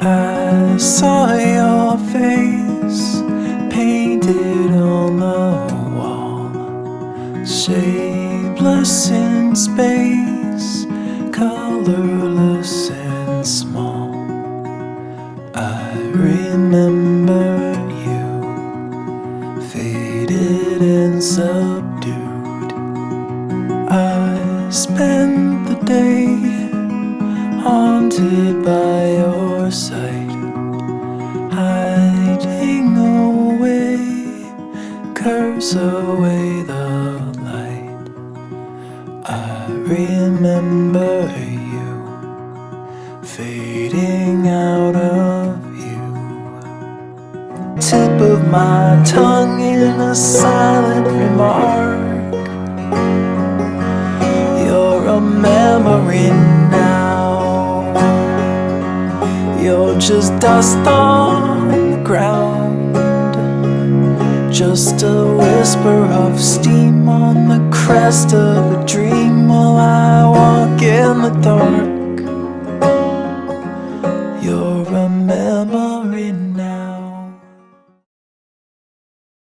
I saw your face painted on the wall, shapeless in space, colorless and small. I remember you, faded and subdued. I spent the day haunted by your sight, hiding away, curse away the light. I remember you, fading out of view. Tip of my tongue in a silent remark. You're a memory now. You're just dust on the ground, just a whisper of steam on the crest of a dream. Well, I want